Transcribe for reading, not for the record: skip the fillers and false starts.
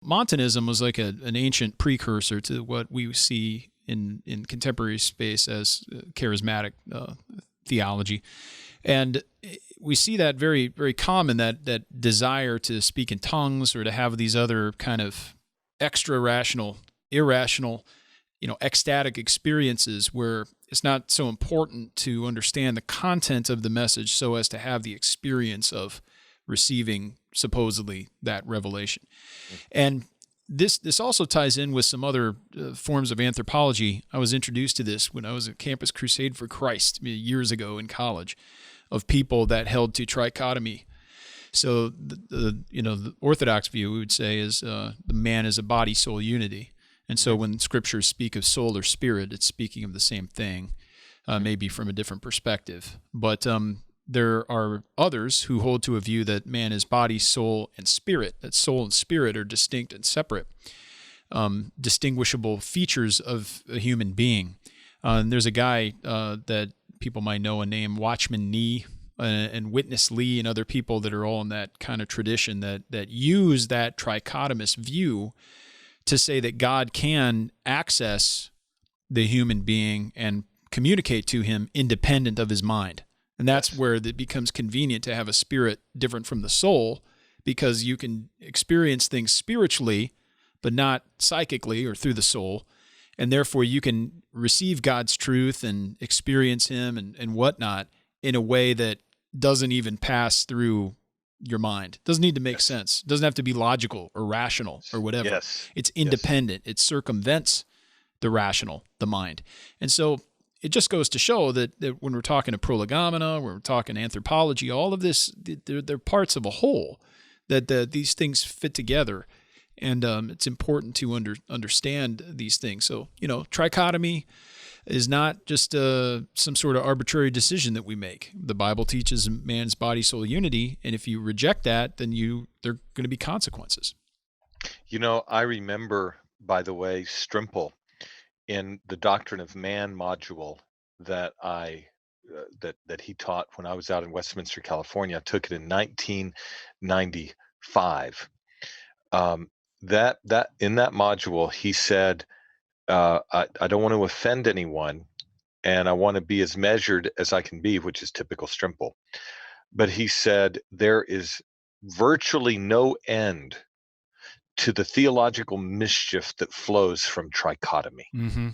Montanism was like an ancient precursor to what we see in contemporary space as charismatic theology. And we see that very, very common, that desire to speak in tongues or to have these other kind of extra rational, irrational, ecstatic experiences where it's not so important to understand the content of the message so as to have the experience of receiving supposedly that revelation. And this also ties in with some other forms of anthropology. I was introduced to this when I was at Campus Crusade for Christ years ago in college, of people that held to trichotomy. So the Orthodox view, we would say, is the man is a body soul unity. And so when scriptures speak of soul or spirit, it's speaking of the same thing, maybe from a different perspective. But there are others who hold to a view that man is body, soul, and spirit, that soul and spirit are distinct and separate, distinguishable features of a human being. And there's a guy that people might know, a name Watchman Nee and Witness Lee, and other people that are all in that kind of tradition that use that trichotomous view to say that God can access the human being and communicate to him independent of his mind. And that's where it becomes convenient to have a spirit different from the soul, because you can experience things spiritually, but not psychically or through the soul. And therefore you can receive God's truth and experience him and whatnot in a way that doesn't even pass through your mind. It doesn't need to make sense. It doesn't have to be logical or rational or whatever. It's independent. It circumvents the rational, the mind. And so it just goes to show that when we're talking to prolegomena, when we're talking anthropology, all of this, they're parts of a whole, that these things fit together. And it's important to understand these things. So, trichotomy is not just some sort of arbitrary decision that we make. The Bible teaches man's body, soul unity, and if you reject that, then there are going to be consequences. I remember, by the way, Strimple in the Doctrine of Man module that that he taught when I was out in Westminster, California. I took it in 1995. That in that module, he said, I don't want to offend anyone, and I want to be as measured as I can be, which is typical Strimple. But he said there is virtually no end to the theological mischief that flows from trichotomy. Mm-hmm.